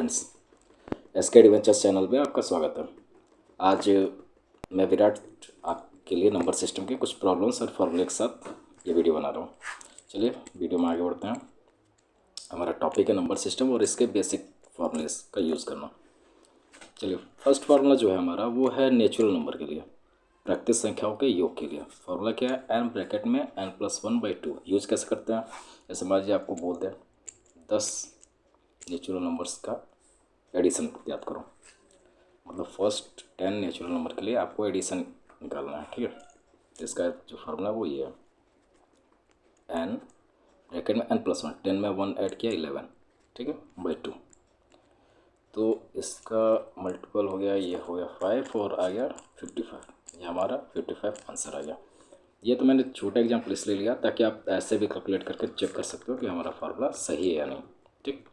Friends, SK adventures channel में आपका स्वागत है। आज मैं विराट आपके लिए नंबर सिस्टम के कुछ प्रॉब्लम्स और फॉर्मूले के साथ ये वीडियो बना रहा हूँ। चलिए वीडियो में आगे बढ़ते हैं। हमारा टॉपिक है नंबर सिस्टम और इसके बेसिक फॉर्मूलेस का यूज़ करना। चलिए फर्स्ट फार्मूला जो है हमारा वो है नेचुरल नंबर के लिए, प्राकृतिक संख्याओं के योग के लिए। फार्मूला क्या है? एन ब्रैकेट में n+1/2। यूज़ कैसे करते हैं? जैसे मान लीजिए आपको बोलते हैं 10 नेचुरल नंबर्स का एडिशन याद करो, मतलब फर्स्ट 10 नेचुरल नंबर के लिए आपको एडिशन निकालना है। ठीक है, तो इसका जो फार्मूला वो ये है, एन ब्रैकेट में n+1, 10 में 1 ऐड किया 11, ठीक है, /2। तो इसका मल्टीपल हो गया, ये हो गया 5 और आ गया 55। ये हमारा 55 आंसर आ गया। ये तो मैंने छोटा एग्जाम्पल इसलिए लिया ताकि आप ऐसे भी कैलकुलेट करके चेक कर सकते हो कि हमारा फार्मूला सही है या नहीं। ठीक,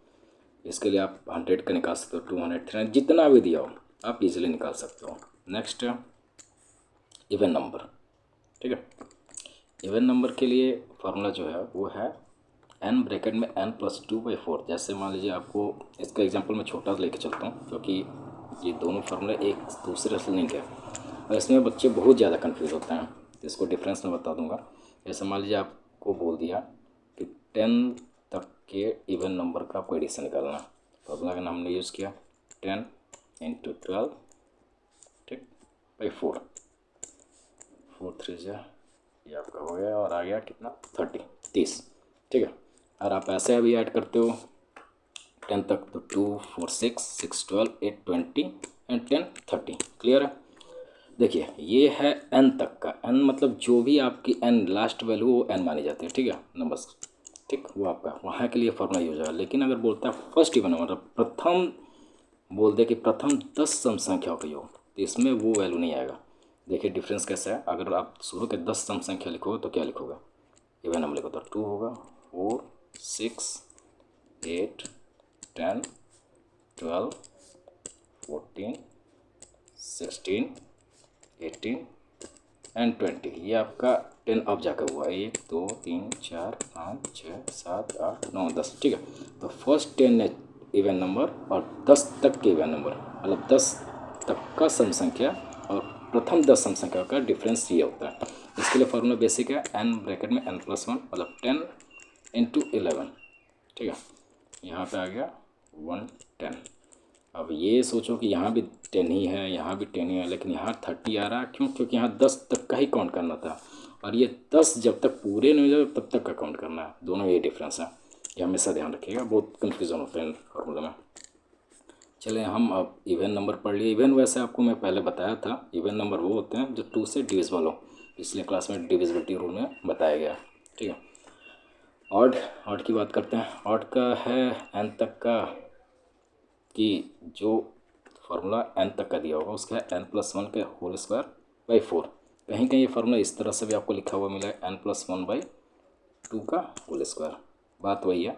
इसके लिए आप 100 का निकाल सकते हो, 200, 300, जितना भी दिया हो आप इजीली निकाल सकते हो। Next even number. ठीक है, इवन नंबर के लिए फार्मूला जो है वो है n ब्रैकेट में n+2/4। जैसे मान लीजिए आपको इसका एग्जांपल मैं छोटा लेके चलता हूँ क्योंकि ये दोनों फार्मूले एक दूसरे से लिंक है और इसमें बच्चे बहुत ज़्यादा कंफ्यूज होते हैं, तो इसको डिफरेंस मैं बता दूंगा। जैसे मान लीजिए आपको बोल दिया कि 10 तक के इवन नंबर का आपको एडिशन निकालना। फार्मूला का नाम हमने यूज़ किया 10 × 12, ठीक, /4। 4 3 ये आपका हो गया और आ गया कितना 30। ठीक है, और आप ऐसे अभी ऐड करते हो 10 तक तो 2 4 6 6 12 8 20 एंड 10 30। क्लियर है? देखिए ये है n तक का, n मतलब जो भी आपकी n लास्ट वैल्यू वो n मानी जाती है। ठीक है, नंबर्स, ठीक, वो आपका वहाँ के लिए फॉर्मूला यूज होगा। लेकिन अगर बोलता है फर्स्ट इवन मतलब प्रथम, बोल दे कि प्रथम 10 सम संख्याओं का योग, तो इसमें वो वैल्यू नहीं आएगा। देखिए डिफरेंस कैसा है, अगर आप शुरू के 10 सम संख्या लिखोगे तो क्या लिखोगे? इवन नंबर लिखो तो 2 होगा, 4 6 8 10 12 14 16 18 एंड 20। ये आपका 10 अब जाकर हुआ 1 2 3 4 5 6 7 8 9 10। ठीक है, तो फर्स्ट 10 इवन नंबर और 10 तक के इवन नंबर, मतलब 10 तक का सम संख्या और प्रथम 10 सम संख्या का डिफरेंस ये होता है। इसके लिए फॉर्मूला बेसिक है n ब्रैकेट में n+1 मतलब 10 × 11। ठीक है, यहाँ पे आ गया 110। अब ये सोचो कि यहाँ भी 10 ही है, यहाँ भी 10 ही है, लेकिन यहाँ 30 आ रहा है। क्यों? क्योंकि यहाँ 10 तक का ही काउंट करना था और ये 10 जब तक पूरे नहीं हो जाए तब तक का काउंट करना है। दोनों ये डिफरेंस है, ये हमेशा ध्यान रखिएगा, बहुत कन्फ्यूज़न होता है फार्मूला में। चले हम अब इवन नंबर पढ़ लिए। इवन वैसे आपको मैं पहले बताया था, इवन नंबर वो होते हैं जो 2 से डिविजिबल हो। पिछले क्लास में डिविजिबिलिटी रूल में बताया गया। ठीक है, ऑड की बात करते हैं। ऑड का है n तक का, कि जो फार्मूला n तक का दिया होगा उसका है n+1 के होल स्क्वायर /4। कहीं कहीं ये फार्मूला इस तरह से भी आपको लिखा हुआ मिला है n+1/2 का होल स्क्वायर। बात वही है,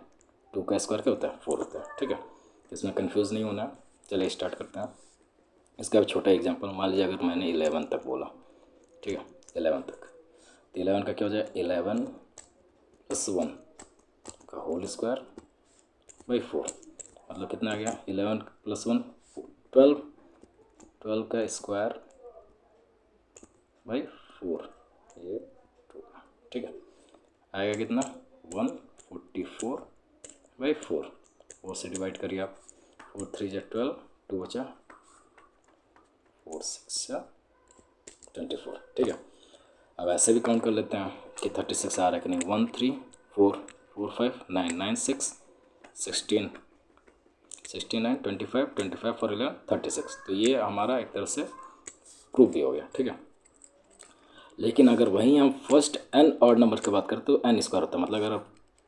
2 का स्क्वायर क्या होता है? 4 होता है। ठीक है, इसमें कंफ्यूज नहीं होना। चलिए स्टार्ट करते हैं। इसका भी छोटा एग्जांपल, मान लीजिए अगर मैंने 11 तक बोला, ठीक है, 11 तक, तो 11 का क्या हो जाए? 11+1 का होल स्क्वायर /4, मतलब कितना आ गया? 11 + 1 12, 12 का स्क्वायर /4, ये 2। ठीक है, आएगा कितना? 144/4। 4 से डिवाइड करिए आप, 4 3 × 12, 2 बचा, 4 6 24। ठीक है, अब ऐसे भी काउंट कर लेते हैं कि 36 आ रहा है कि नहीं। 1 3 4 4 5 9 9 6 16 69 25 25 4 11 36। तो ये हमारा एक तरह से प्रूफ भी हो गया। ठीक है, लेकिन अगर वहीं हम फर्स्ट n ऑड नंबर की बात करें तो n स्क्वायर होता है। मतलब अगर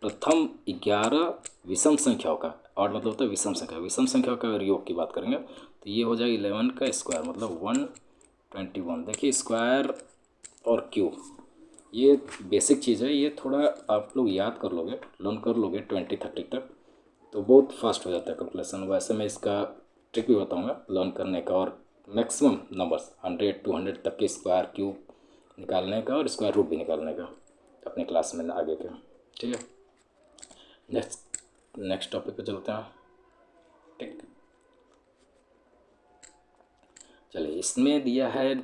प्रथम 11 विषम संख्याओं का, ऑड मतलब होता है विषम संख्या, विषम संख्याओं का अगर योग की बात करेंगे तो ये हो जाएगा 11 का स्क्वायर मतलब 121। देखिए स्क्वायर और क्यूब ये बेसिक चीज़ है, ये थोड़ा आप लोग याद कर लोगे, लर्न कर लोगे 20-30 तक, तो बहुत फास्ट हो जाता है कैलकुलेशन। वैसे मैं इसका ट्रिक भी बताऊंगा लर्न करने का और मैक्सिमम नंबर्स 100-200 तक के स्क्वायर क्यूब निकालने का और स्क्वायर रूट भी निकालने का अपने क्लास में आगे के। ठीक है, नेक्स्ट टॉपिक पे चलते हैं। ठीक, चलिए इसमें दिया है,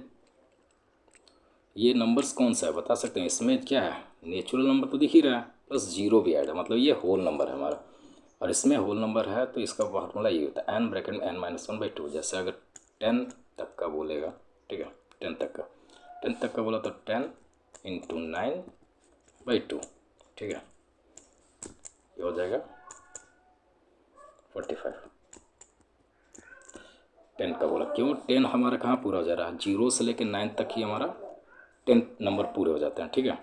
ये नंबर्स कौन सा है बता सकते हैं? इसमें क्या है, नेचुरल नंबर तो दिख ही रहा है, प्लस जीरो भी ऐड है, मतलब ये होल नंबर है हमारा। और इसमें होल नंबर है तो इसका फॉर्मूला ये होता है एन ब्रैकेट में n-1/2। जैसे अगर 10 तक का बोलेगा, ठीक है, 10 तक का बोला तो 10 × 9/2, ठीक है, ये हो जाएगा 45। 10 का बोला, क्यों 10 हमारा कहाँ पूरा हो जा रहा है, 0 से लेकर 9 तक ही हमारा 10 नंबर पूरे हो जाते हैं, ठीक है।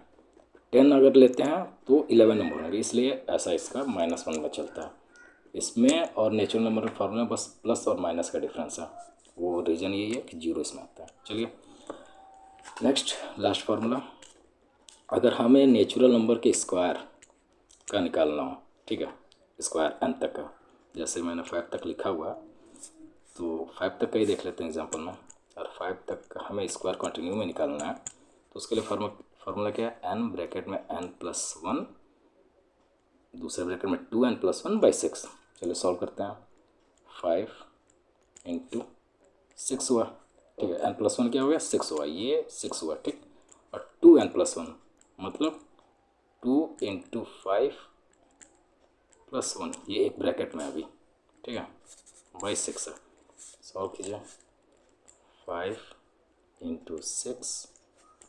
10 अगर लेते हैं तो 11 नंबर होंगे, इसलिए ऐसा इसका -1 में चलता है इसमें। और नेचुरल नंबर का फॉर्मूला बस प्लस और माइनस का डिफरेंस है, वो रीज़न यही है कि 0 इसमें आता है। चलिए नेक्स्ट लास्ट फार्मूला, अगर हमें नेचुरल नंबर के स्क्वायर का निकालना हो, ठीक है, स्क्वायर n तक का, जैसे मैंने 5 तक लिखा हुआ है तो 5 तक का ही देख लेते हैं एग्जांपल में। और 5 तक का हमें स्क्वायर कंटिन्यू में निकालना है तो उसके लिए फार्मूला क्या है, n ब्रैकेट में n+1, दूसरे ब्रैकेट में 2n+1/6। चलिए सॉल्व करते हैं। 5 × 6 हुआ, ठीक है, n+1 क्या हो गया, 6 हुआ, ये 6 हुआ, ठीक। और 2n+1 मतलब 2 × 5+1, ये एक ब्रैकेट में अभी, ठीक है, /6 है। सॉल्व कीजिए, 5 × 6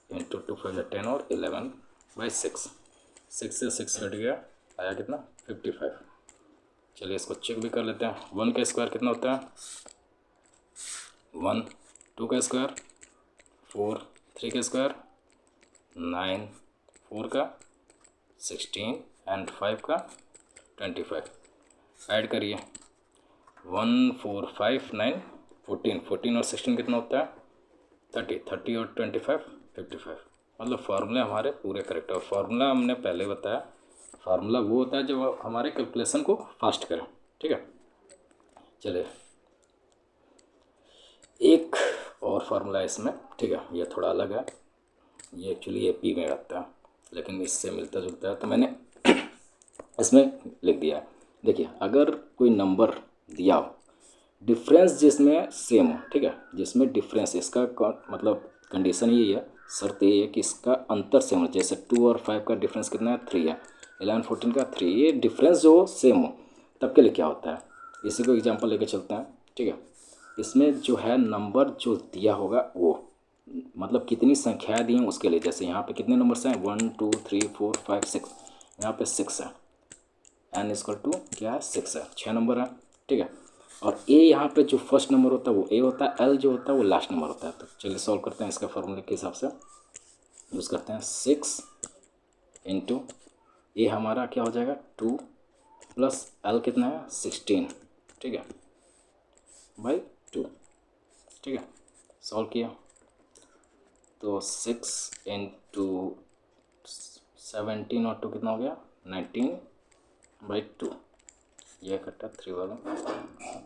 × 2 5 10 और 11/6, 6 से 6 कट गया, आया कितना, 55। चलिए इसको चेक भी कर लेते हैं। 1 का स्क्वायर कितना होता है, 1, 2 का स्क्वायर 4, 3 का स्क्वायर 9, 4 का 16 एंड 5 का 25। ऐड करिए, 1 4 5 9 14, 14 और 16 कितना होता है, 30, 30 और 25 55। मतलब फार्मूले हमारे पूरे करेक्ट है। और फार्मूला हमने पहले बताया, फार्मूला वो होता है जो हमारे कैलकुलेशन को फास्ट करे, ठीक है। चलिए एक और फार्मूला है इसमें, ठीक है, ये थोड़ा अलग है, ये एक्चुअली AP में आता है लेकिन इससे मिलता जुलता है तो मैंने इसमें लिख दिया है। देखिए अगर कोई नंबर दिया हो, डिफरेंस जिसमें सेम हो, ठीक है, जिसमें डिफरेंस इसका मतलब कंडीशन यही है, शर्त यही है कि इसका अंतर सेम हो। जैसे 2 और 5 का डिफरेंस कितना है, 3 है, 11 14 का 3, ये डिफरेंस जो सेम हो तब के लिए क्या होता है, इसी को एग्जांपल लेके चलते हैं, ठीक है। इसमें जो है नंबर जो दिया होगा वो मतलब कितनी संख्याएं दी हैं उसके लिए, जैसे यहाँ पे कितने नंबर्स हैं, 1 2 3 4 5 6, यहाँ पे 6 है, n = क्या है, 6 है, 6 नंबर है, ठीक है। और a यहाँ पे जो फर्स्ट नंबर होता है वो a होता है, l जो होता है वो लास्ट नंबर होता है। तो चलिए सॉल्व करते हैं, इसका फॉर्मूले के हिसाब से यूज़ करते हैं। 6 × a हमारा क्या हो जाएगा, 2 प्लस l कितना है, 16, ठीक है, /2, ठीक है। सॉल्व किया तो 6 × 17 और 2 कितना हो गया, 19/2, ये इकट्ठा 3 वाला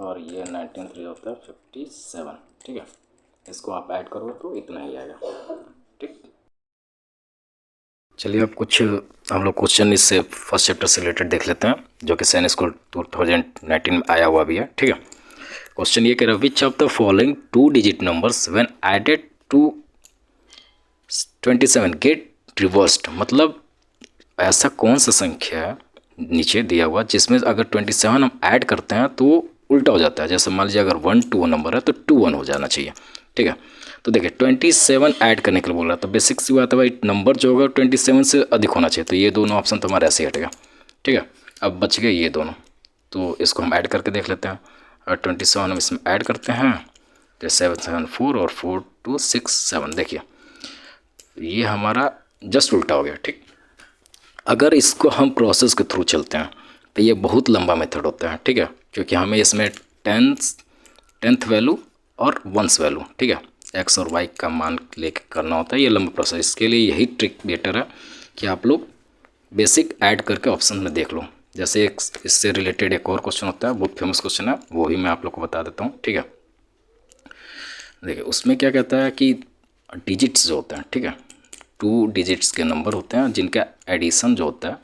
और ये 19 3 होता है 57, ठीक है। इसको आप ऐड करो तो इतना ही आएगा, ठीक। चलिए अब कुछ हम लोग क्वेश्चन इससे फर्स्ट चैप्टर से रिलेटेड देख लेते हैं, जो कि सैनिक स्कूल 2019 में आया हुआ भी है, ठीक है। क्वेश्चन ये कह रहा है, which of the following 2 digit numbers when added to 27 get reversed, मतलब ऐसा कौन सा संख्या है नीचे दिया हुआ जिसमें अगर 27 हम ऐड करते हैं तो उल्टा हो जाता है। जैसे मान लीजिए अगर 1 2 नंबर है तो 2 1 हो जाना चाहिए, ठीक है। तो देखिए 27 ऐड करने के लिए बोल रहा था, बेसिक सी बात है भाई, नंबर जो होगा 27 से अधिक होना चाहिए, तो ये दोनों ऑप्शन तो हमारे ऐसे ही हटेगा, ठीक है। अब बच गए ये दोनों, तो इसको हम ऐड करके देख लेते हैं। और 27 हम इसमें ऐड करते हैं तो 7 7 4 और 4 2 6 7, देखिए ये हमारा जस्ट उल्टा हो गया, ठीक। अगर इसको हम प्रोसेस के थ्रू चलते हैं तो ये बहुत लंबा मेथड होता है, ठीक है, क्योंकि हमें इसमें टेंथ वैल्यू और वंस वैल्यू, ठीक है, एक्स और वाई का मान लेके करना होता है, ये लंबा प्रोसेस। इसके लिए यही ट्रिक बेटर है कि आप लोग बेसिक ऐड करके ऑप्शन में देख लो। जैसे एक इससे रिलेटेड एक और क्वेश्चन होता है, बहुत फेमस क्वेश्चन है, वो भी मैं आप लोग को बता देता हूँ, ठीक है। देखिए उसमें क्या कहता है कि डिजिट्स जो होते हैं, ठीक है, 2 डिजिट्स के नंबर होते हैं जिनका एडिशन जो होता है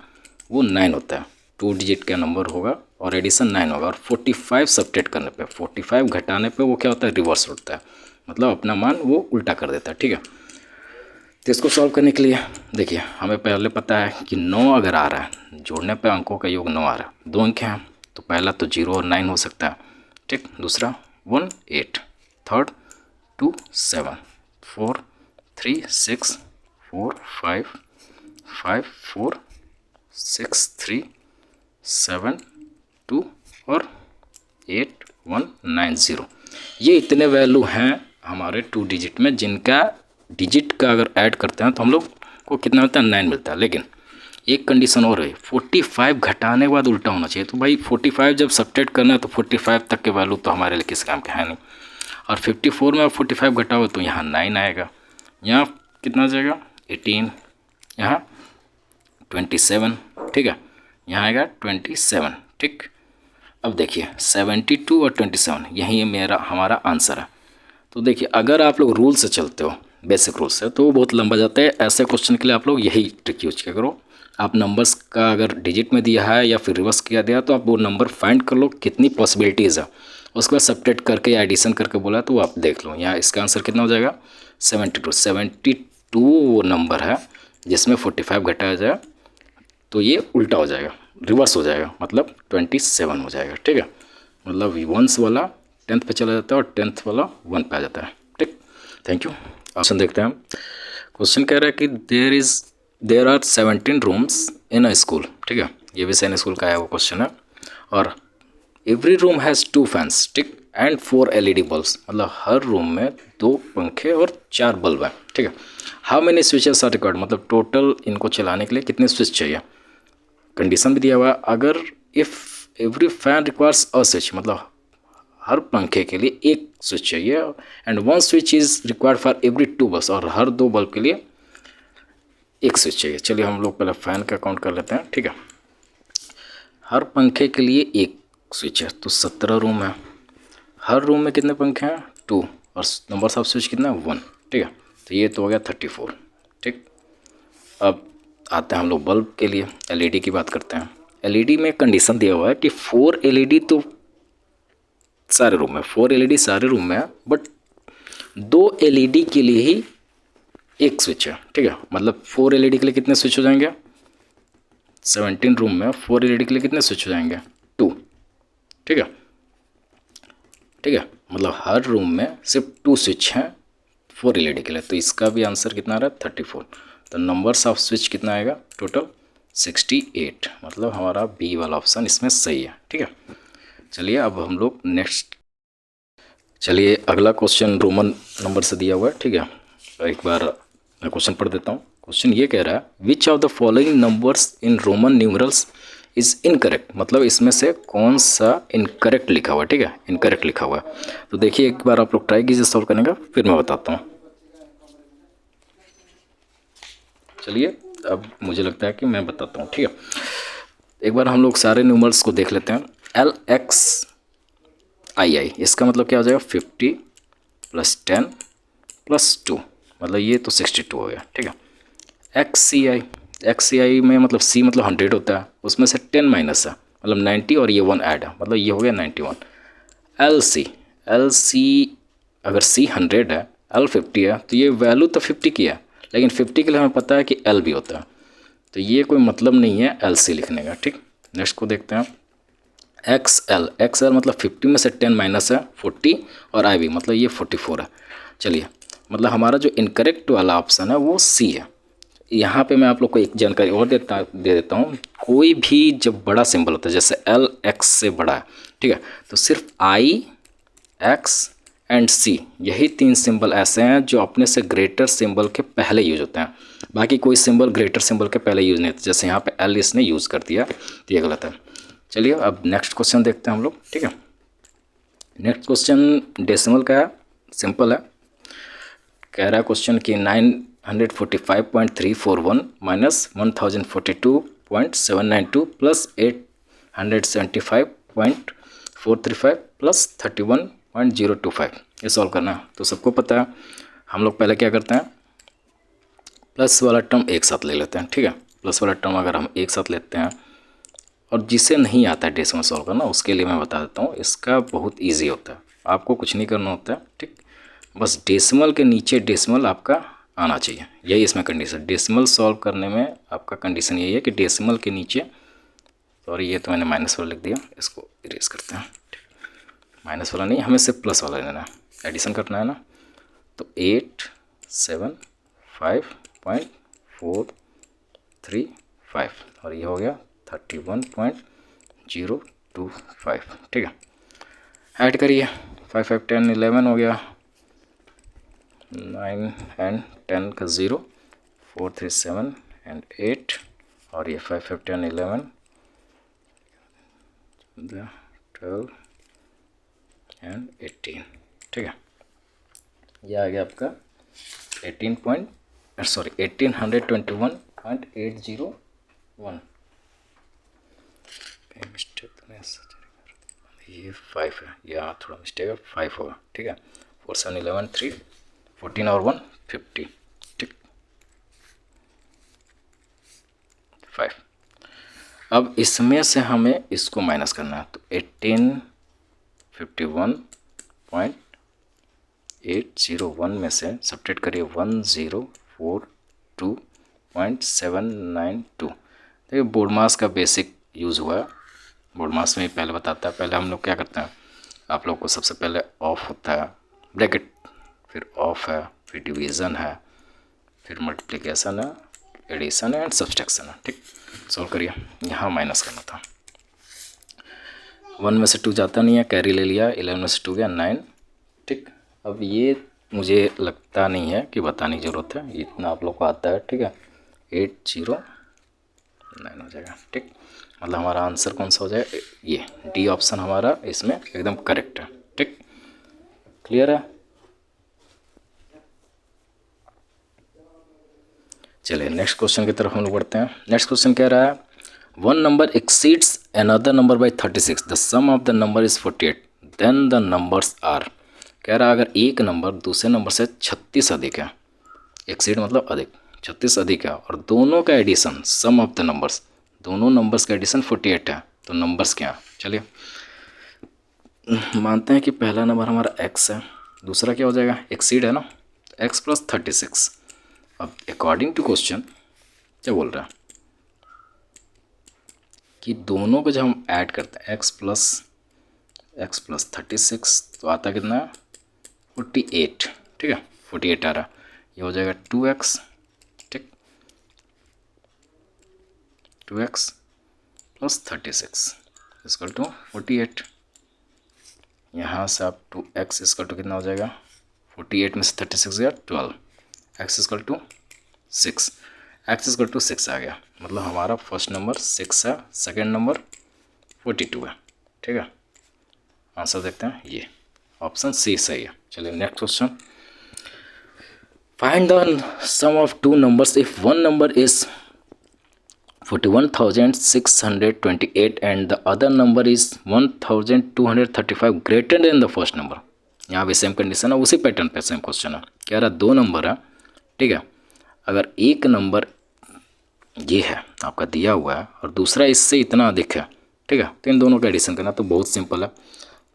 वो 9 होता है। 2 डिजिट का नंबर होगा और एडिशन 9 होगा, और 45 सब्ट्रैक्ट करने पे, 45 घटाने पे वो क्या होता है, रिवर्स उठता है, मतलब अपना मान वो उल्टा कर देता है। ठीक है, तो इसको सॉल्व करने के लिए देखिए हमें पहले पता है कि 9 अगर आ रहा है, जोड़ने पे अंकों का योग 9 आ रहा है, 2 अंक हैं, तो पहला तो 0 और 9 हो सकता है। ठीक, दूसरा 1 8, थर्ड 2 7, 4 3 6, 4 5 5 4 6 3 7 2 और 8 1 9 0। ये इतने वैल्यू हैं हमारे 2 डिजिट में, जिनका डिजिट का अगर ऐड करते हैं तो हम लोग को कितना मिलता है, 9 मिलता है। लेकिन एक कंडीशन और है, 45 घटाने के बाद उल्टा होना चाहिए। तो भाई 45 जब सब्ट्रैक्ट करना है तो 45 तक के वैल्यू तो हमारे लिए किस काम के है नहीं, और 54 में 45 घटाओ तो यहाँ 9 आएगा, यहाँ कितना जाएगा 18, यहाँ 27, ठीक है, यहाँ आएगा 27। ठीक, अब देखिए 72 और 27 यही मेरा हमारा आंसर है। तो देखिए अगर आप लोग रूल से चलते हो, बेसिक रूल से, तो वो बहुत लंबा जाता है। ऐसे क्वेश्चन के लिए आप लोग यही ट्रिक यूज किया करो। आप नंबर्स का अगर डिजिट में दिया है या फिर रिवर्स किया दिया तो आप वो नंबर फाइंड कर लो कितनी पॉसिबिलिटीज़ है, उसके बाद सब्ट्रैक्ट करके या एडिशन करके बोला तो आप देख लो। यहाँ इसका आंसर कितना हो जाएगा 72 वो नंबर है जिसमें 45 घटाया जाए तो ये उल्टा हो जाएगा, रिवर्स हो जाएगा, मतलब 27 हो जाएगा। ठीक है, मतलब वंस वाला 10th पे चला जाता है और 10th वाला 1 पे आ जाता है। ठीक, थैंक यू। ऑप्शन देखते हैं हम। क्वेश्चन कह रहा है कि there are 17 rooms in a school. ठीक है, ये भी सैनिक स्कूल का है वो क्वेश्चन है, और एवरी रूम हैज़ 2 फैंस, ठीक, एंड 4 LED बल्ब्स, मतलब हर रूम में 2 पंखे और 4 बल्ब हैं। ठीक है, how many switches are required, मतलब टोटल इनको चलाने के लिए कितने स्विच चाहिए। कंडीशन भी दिया हुआ है, अगर if every fan requires a switch, मतलब हर पंखे के लिए एक स्विच चाहिए, and 1 switch is required for every 2 bulb, और हर 2 बल्ब के लिए एक स्विच चाहिए। चलिए हम लोग पहले फ़ैन का काउंट कर लेते हैं। ठीक है, हर पंखे के लिए एक स्विच है तो 17 रूम है, हर रूम में कितने पंखे हैं 2, और नंबर ऑफ स्विच कितना है 1। ठीक है, तो ये तो हो गया 34। ठीक, अब आते हैं हम लोग बल्ब के लिए, LED की बात करते हैं। LED में कंडीशन दिया हुआ है कि 4 LED तो सारे रूम में, 4 LED सारे रूम में है, बट 2 LED के लिए ही एक स्विच है। ठीक है, मतलब 4 LED के लिए कितने स्विच हो जाएंगे, 17 रूम में 4 LED के लिए कितने स्विच हो जाएंगे 2। ठीक है, ठीक है, मतलब हर रूम में सिर्फ 2 स्विच हैं 4 LED के लिए, तो इसका भी आंसर कितना आ रहा है 34। तो नंबर्स ऑफ स्विच कितना आएगा टोटल 68, मतलब हमारा बी वाला ऑप्शन इसमें सही है। ठीक है, चलिए अब हम लोग नेक्स्ट, चलिए अगला क्वेश्चन रोमन नंबर से दिया हुआ है। ठीक है, एक बार मैं क्वेश्चन पढ़ देता हूँ। क्वेश्चन ये कह रहा है which of the following numbers in Roman numerals is incorrect, मतलब इसमें से कौन सा इनकरेक्ट लिखा हुआ है। ठीक है, इनकरेक्ट लिखा हुआ है, तो देखिए एक बार आप लोग ट्राई कीजिए सॉल्व करने का, फिर मैं बताता हूँ। चलिए अब मुझे लगता है कि मैं बताता हूँ। ठीक है, एक बार हम लोग सारे न्यूमर्स को देख लेते हैं। LXII, इसका मतलब क्या हो जाएगा 50 + 10 + 2, मतलब ये तो 62 हो गया। ठीक है, XCI में मतलब C मतलब 100 होता है, उसमें से 10 माइनस है मतलब 90, और ये 1 ऐड है मतलब ये हो गया 91। LC अगर C 100 है, L 50 है, तो ये वैल्यू तो 50 की है, लेकिन 50 के लिए हमें पता है कि L भी होता है, तो ये कोई मतलब नहीं है LC लिखने का। ठीक, नेक्स्ट को देखते हैं। XL मतलब 50 में से 10 माइनस है 40, और IB मतलब ये 44 है। चलिए, मतलब हमारा जो इनकरेक्ट वाला ऑप्शन है वो C है। यहाँ पे मैं आप लोग को एक जानकारी और दे देता हूँ, कोई भी जब बड़ा सिंबल होता है जैसे L X से बड़ा है, ठीक है, तो सिर्फ I X एंड C, यही 3 सिंबल ऐसे हैं जो अपने से ग्रेटर सिंबल के पहले यूज होते हैं, बाकी कोई सिंबल ग्रेटर सिंबल के पहले यूज नहीं होता। जैसे यहाँ पे L इसने यूज़ कर दिया तो ये गलत है। चलिए अब नेक्स्ट क्वेश्चन देखते हैं हम लोग। ठीक है, नेक्स्ट क्वेश्चन डेसिमल का है, सिंपल है। कह रहा है क्वेश्चन कि 945.341 माइनस 1042.792 प्लस 875.435 प्लस 31.025, ये सॉल्व करना है। तो सबको पता है, हम लोग पहले क्या करते हैं, प्लस वाला टर्म एक साथ ले लेते हैं। ठीक है, प्लस वाला टर्म अगर हम एक साथ लेते हैं और जिसे नहीं आता है डेसिमल सॉल्व करना, उसके लिए मैं बता देता हूँ, इसका बहुत ईजी होता है, आपको कुछ नहीं करना होता है, ठीक। बस डेसिमल के नीचे डेसिमल आपका आना चाहिए, यही इसमें कंडीशन। डेसिमल सॉल्व करने में आपका कंडीशन यही है कि डेसिमल के नीचे, सॉरी ये तो मैंने माइनस वाला लिख दिया, इसको इरेज करते हैं। माइनस वाला नहीं, हमें सिर्फ प्लस वाला लेना है, एडिशन करना है ना। तो 875.435 और ये हो गया 31.025, ठीक है। ऐड करिए, 5 5 10 11 हो गया, 9 एंड 10 का 0, 4 3 7 एंड 8, और ये 5 5 10 11 12 एंड 18, ठीक है। ये आ गया आपका 1821.801। मिस्टेक तो नहीं, ये 5 है, यहाँ थोड़ा मिस्टेक है, 5 होगा, ठीक है। 4 7 11 3 14 और 1 50, ठीक, 5। अब इसमें से हमें इसको माइनस करना है, तो 1851.801 में से सब्ट्रैक्ट करिए 1042.792। देखिए बोर्ड मास का बेसिक यूज़ हुआ है, बोर्ड मास में पहले बताता है। पहले हम लोग क्या करते हैं, आप लोग को सबसे पहले ऑफ होता है ब्रैकेट, फिर ऑफ है, फिर डिवीज़न है, फिर मल्टीप्लिकेशन है, एडिशन है एंड सब्सट्रैक्शन है, ठीक। सॉल्व करिए, यहाँ माइनस करना था, 1 में से 2 जाता नहीं है, कैरी ले लिया, 11 में से 2 गया 9, ठीक। अब ये मुझे लगता नहीं है कि बताने की ज़रूरत है, इतना आप लोग को आता है, ठीक है। 809 हो जाएगा, ठीक। मतलब हमारा आंसर कौन सा हो जाएगा, ये डी ऑप्शन हमारा इसमें एकदम करेक्ट है, ठीक। क्लियर है। चलिए नेक्स्ट क्वेश्चन की तरफ हम लोग बढ़ते हैं। नेक्स्ट क्वेश्चन कह रहा है, one number exceeds another number by 36, the sum of the number is 48, then the numbers are. कह रहा है अगर एक नंबर दूसरे नंबर से 36 अधिक है, एक्सीड मतलब अधिक, 36 अधिक है, और दोनों का addition sum of the numbers, दोनों नंबर्स का एडिशन 48 है, तो नंबर्स क्या है। चलिए मानते हैं कि पहला नंबर हमारा x है, दूसरा क्या हो जाएगा, एक्सीड है ना, x + 36। अब अकॉर्डिंग टू क्वेश्चन क्या बोल रहा है कि दोनों को जब हम ऐड करते हैं x + 36, तो आता कितना है 48, ठीक है। 48 आ रहा, ये हो जाएगा 2x, ठीक, 2x + 36 = 48। यहाँ से आप 2x = कितना हो जाएगा, 48 में से 36 गया 12, x = 6, x = 6 आ गया। मतलब हमारा फर्स्ट नंबर 6 है, सेकेंड नंबर 42 है, ठीक है। आंसर देखते हैं, ये ऑप्शन सी सही है। चलिए next question, find the sum of two numbers if one number is 41,628 and the other number is 1,235 greater than the first number. यहाँ भी सेम कंडीशन है, उसी पैटर्न पे सेम क्वेश्चन है। कह रहा 2 नंबर है, ठीक है। अगर एक नंबर ये है आपका दिया हुआ है और दूसरा इससे इतना अधिक है, ठीक है, तो इन दोनों का एडिशन करना तो बहुत सिंपल है।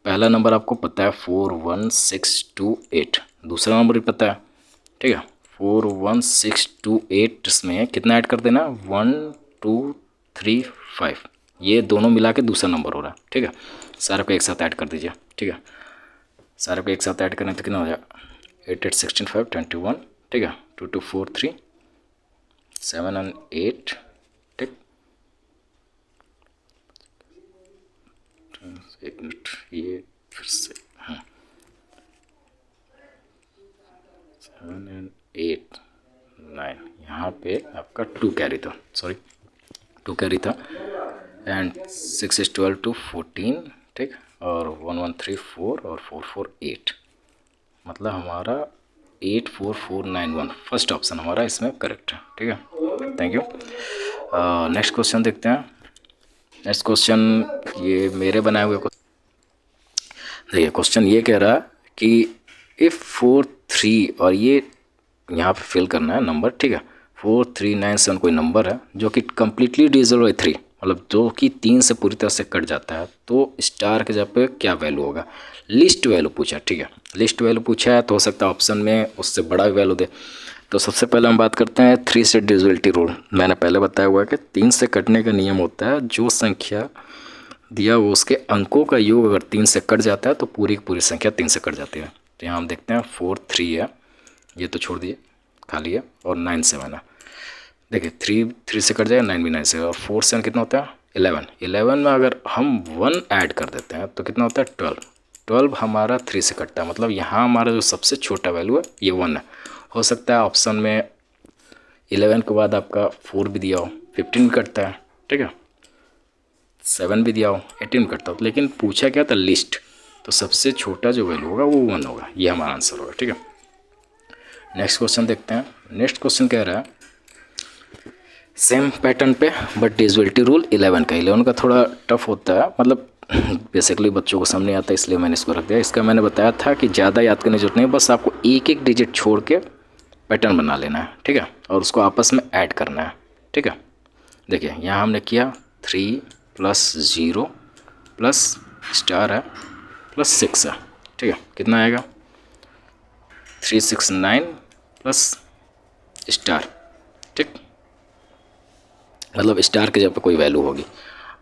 पहला नंबर आपको पता है 41628, दूसरा नंबर भी पता है, ठीक है। 41628 इसमें कितना ऐड कर देना, 1 2 3 5, ये दोनों मिला के दूसरा नंबर हो रहा है, ठीक है। सारे को एक साथ ऐड कर दीजिए, ठीक है। सारे को एक साथ ऐड करने तो कितना हो जाएगा, 8 8 16 5 21, ठीक है। 2 2 4 3 7 and 8, ठीक। एक मिनट, ये फिर से 7 and 8 9, यहाँ पे आपका 2 कैरी था, सॉरी 2 कैरी था, एंड 6 is 12 to 14, ठीक, और 1 1 3 4 और 4 4 8, मतलब हमारा 84491 फर्स्ट ऑप्शन हमारा इसमें करेक्ट है, ठीक है। Thank you. नेक्स्ट क्वेश्चन देखते हैं। नेक्स्ट क्वेश्चन ये मेरे बनाए हुए देखिए, क्वेश्चन ये कह रहा है कि इफ़ 4 3 और ये यहाँ पे फिल करना है नंबर, ठीक है। 4 3 9 7 कोई नंबर है जो कि कम्प्लीटली डिविजिबल बाई 3, मतलब जो कि 3 से पूरी तरह से कट जाता है, तो स्टार के जगह पे क्या वैल्यू होगा? लिस्ट वैल्यू पूछा, ठीक है, लिस्ट वैल्यू पूछा है तो हो सकता है ऑप्शन में उससे बड़ा वैल्यू दे। तो सबसे पहले हम बात करते हैं 3 से डिविजिबिलिटी रूल। मैंने पहले बताया हुआ है कि 3 से कटने का नियम होता है, जो संख्या दिया वो उसके अंकों का योग अगर 3 से कट जाता है तो पूरी की पूरी संख्या 3 से कट जाती है। तो यहाँ हम देखते हैं 4 3 है, ये तो छोड़ दिए खाली है, और 9 7 है। देखिए 3 से कट जाएगा, 9 भी 9 से, और 4 7 कितना होता है? 11। 11 में अगर हम 1 ऐड कर देते हैं तो कितना होता है? 12। 12 हमारा 3 से कटता है, मतलब यहाँ हमारा जो सबसे छोटा वैल्यू है ये 1 है। हो सकता है ऑप्शन में 11 के बाद आपका 4 भी दिया हो, 15 भी कटता है, ठीक है, 7 भी दिया हो, 18 भी कटता हो, लेकिन पूछा क्या था? लिस्ट। तो सबसे छोटा जो वैल्यू होगा वो 1 होगा, ये हमारा आंसर होगा, ठीक है। नेक्स्ट क्वेश्चन देखते हैं। नेक्स्ट क्वेश्चन कह रहा है सेम पैटर्न पे बट डिविजिबिलिटी रूल 11 का। 11 का थोड़ा टफ होता है, मतलब बेसिकली बच्चों को समझ नहीं आता, इसलिए मैंने इसको रख दिया। इसका मैंने बताया था कि ज़्यादा याद करने की जरूरत नहीं, बस आपको एक एक डिजिट छोड़ के पैटर्न बना लेना है, ठीक है, और उसको आपस में ऐड करना है, ठीक है। देखिए यहाँ हमने किया 3 + 0 प्लस स्टार है प्लस 6 है, ठीक है, कितना आएगा? 369 प्लस स्टार, ठीक, मतलब स्टार के जगह पे कोई वैल्यू होगी।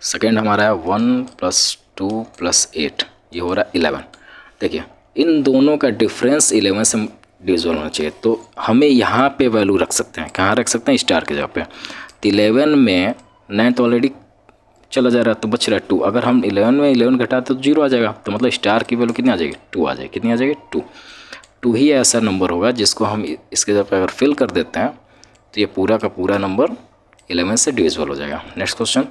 सेकेंड हमारा है 1 + 2 + 8, ये हो रहा है 11। देखिए इन दोनों का डिफरेंस 11 से डिविजिबल होना चाहिए, तो हमें यहाँ पे वैल्यू रख सकते हैं। कहाँ रख सकते हैं? स्टार के जगह पे। तो 11 में 9 तो ऑलरेडी चला जा रहा है, तो बच रहा है 2। अगर हम 11 में 11 घटाते तो 0 आ जाएगा, तो मतलब स्टार की वैल्यू कितनी आ जाएगी? 2 आ जाएगी। कितनी आ जाएगी? 2। 2 ही ऐसा नंबर होगा जिसको हम इसके जगह पे अगर फिल कर देते हैं तो ये पूरा का पूरा नंबर 11 से डिविजिबल हो जाएगा। Next question,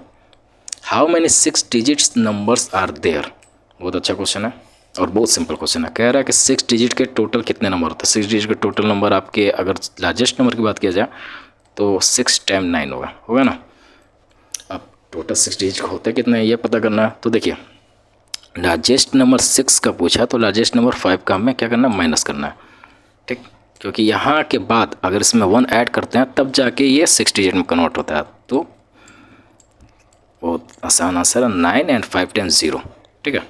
how many 6 digits numbers are there? बहुत अच्छा क्वेश्चन है और बहुत सिंपल क्वेश्चन है। कह रहा है कि 6 डिजिट के टोटल कितने नंबर होते हैं? 6 डिजिट के टोटल नंबर आपके, अगर लार्जेस्ट नंबर की बात किया जाए तो 6 × 9 होगा ना। अब टोटल 6 डिजिट होते कितने हैं ये पता करना है। तो देखिए लार्जेस्ट नंबर 6 का पूछा, तो लार्जेस्ट नंबर 5 का हमें क्या करना है? माइनस करना है, ठीक, क्योंकि यहाँ के बाद अगर इसमें 1 ऐड करते हैं तब जाके ये 6 डिजिट में कन्वर्ट होता है। तो बहुत आसान आंसर है 9 और 5 × 0, ठीक है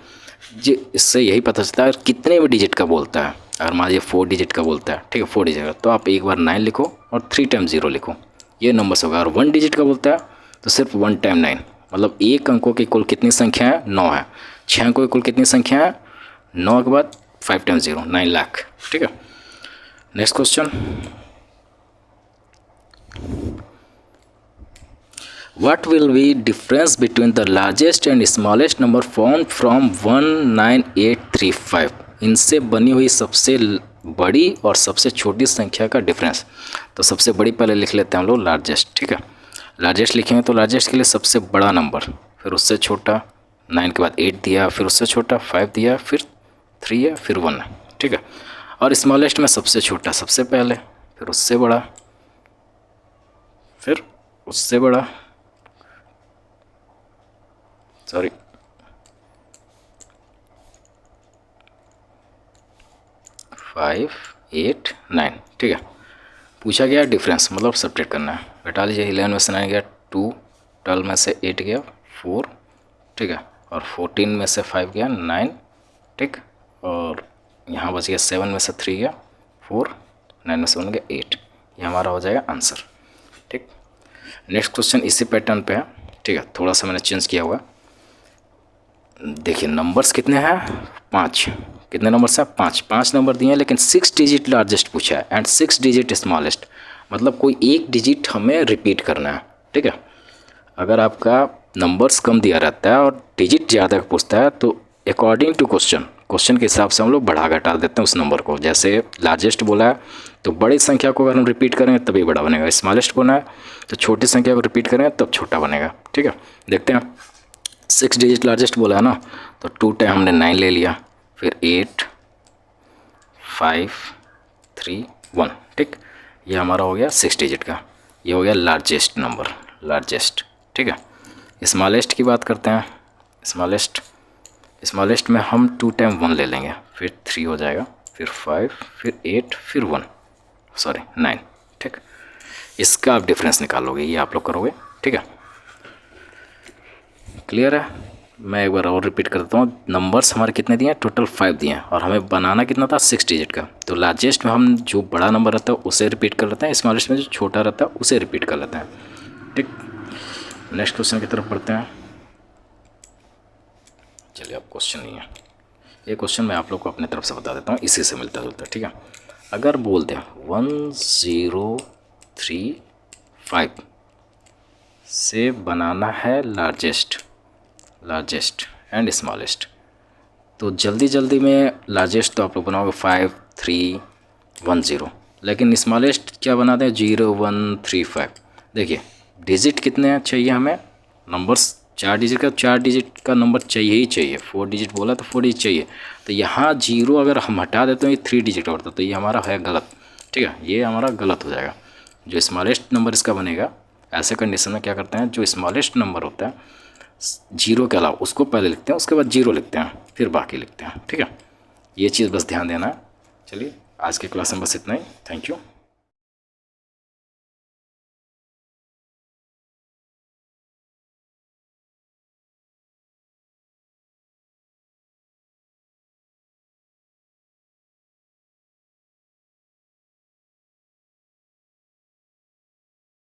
जी। इससे यही पता चलता है कितने भी डिजिट का बोलता है। अगर मान लीजिए 4 डिजिट का बोलता है, ठीक है, 4 डिजिट का, तो आप एक बार 9 लिखो और 3 × 0 लिखो, ये नंबर्स होगा। और 1 डिजिट का बोलता है तो सिर्फ 1 × 9, मतलब एक अंकों की कुल कितनी संख्या है? 9 है। 6 अंकों की कुल कितनी संख्या है? 9 के बाद 5 × 0, 9 लाख, ठीक है। Next question, what will be difference between the largest and smallest number formed from 19835? इनसे बनी हुई सबसे बड़ी और सबसे छोटी संख्या का डिफरेंस। तो सबसे बड़ी पहले लिख लेते हैं हम लोग लार्जेस्ट, ठीक है। लार्जेस्ट लिखेंगे तो लार्जेस्ट के लिए सबसे बड़ा नंबर, फिर उससे छोटा, 9 के बाद 8 दिया, फिर उससे छोटा 5 दिया, फिर 3 है, फिर 1 है, ठीक है। और स्मॉलेस्ट में सबसे छोटा सबसे पहले, फिर उससे बड़ा, फिर उससे बड़ा, सॉरी 5 8 9, ठीक है। पूछा गया डिफरेंस, मतलब सब्ट्रैक्ट करना है। घटा लीजिए, 11 में से 9 गया 2, 12 में से 8 गया 4, ठीक है, और 14 में से 5 गया 9, ठीक, और यहाँ बच गया 7 में से 3 गया 4, 9 में से 1 गया 8। ये हमारा हो जाएगा आंसर, ठीक। नेक्स्ट क्वेश्चन इसी पैटर्न पे है, ठीक है, थोड़ा सा मैंने चेंज किया हुआ। देखिए नंबर्स कितने हैं? 5। कितने नंबर्स हैं? 5। 5 नंबर दिए हैं, लेकिन 6 डिजिट लार्जेस्ट पूछा है एंड 6 डिजिट स्मॉलेस्ट, मतलब कोई एक डिजिट हमें रिपीट करना है, ठीक है। अगर आपका नंबर्स कम दिया रहता है और डिजिट ज़्यादा पूछता है तो अकॉर्डिंग टू क्वेश्चन के हिसाब से हम लोग बढ़ा घटा देते हैं उस नंबर को। जैसे लार्जेस्ट बोला है तो बड़ी संख्या को अगर हम रिपीट करेंगे तभी बड़ा बनेगा, स्मॉलेस्ट बोला है तो छोटी संख्या को रिपीट करेंगे तब छोटा बनेगा, ठीक है। देखते हैं, 6 डिजिट लार्जेस्ट बोला है ना, तो 2 टाइम हमने 9 ले लिया, फिर 8 5 3 1, ठीक, ये हमारा हो गया 6 डिजिट का, ये हो गया लार्जेस्ट नंबर, लार्जेस्ट, ठीक है। स्मॉलेस्ट की बात करते हैं। स्मॉलेस्ट में हम 2 टाइम 1 ले लेंगे, फिर 3 हो जाएगा, फिर 5, फिर 8, फिर 9, ठीक। इसका आप डिफरेंस निकालोगे, ये आप लोग करोगे, ठीक है। क्लियर है? मैं एक बार और रिपीट कर देता हूँ। नंबर्स हमारे कितने दिए हैं? टोटल 5 दिए हैं और हमें बनाना कितना था? 6 डिजिट का। तो लार्जेस्ट में हम जो बड़ा नंबर रहता है उसे रिपीट कर लेते हैं, स्मॉलेस्ट में जो छोटा रहता है उसे रिपीट कर लेते हैं। ठीक, नेक्स्ट क्वेश्चन की तरफ बढ़ते हैं। चलिए, अब क्वेश्चन नहीं है ये, क्वेश्चन मैं आप लोग को अपने तरफ से बता देता हूँ, इसी से मिलता जुलता। ठीक है, अगर बोल दें 1035 से बनाना है लार्जेस्ट एंड स्मॉलेस्ट, तो जल्दी जल्दी में लार्जेस्ट तो आप लोग बनाओगे 5310, लेकिन स्मॉलेस्ट क्या बना दें? 0135। देखिए डिजिट कितने चाहिए हमें? नंबर्स 4 डिजिट का, 4 डिजिट का नंबर चाहिए ही चाहिए। 4 डिजिट बोला तो 4 डिजिट चाहिए। तो यहाँ 0 अगर हम हटा देते हैं, ये 3 डिजिट का होता है, तो ये हमारा है गलत। ठीक है, ये हमारा गलत हो जाएगा। जो स्मॉलेस्ट नंबर इसका बनेगा, ऐसे कंडीशन में क्या करते हैं, जो स्मॉलेस्ट नंबर होता है 0 के अलावा उसको पहले लिखते हैं, उसके बाद 0 लिखते हैं, फिर बाकी लिखते हैं। ठीक है, ये चीज़ बस ध्यान देना है। चलिए, आज के क्लास में बस इतना ही। Thank you.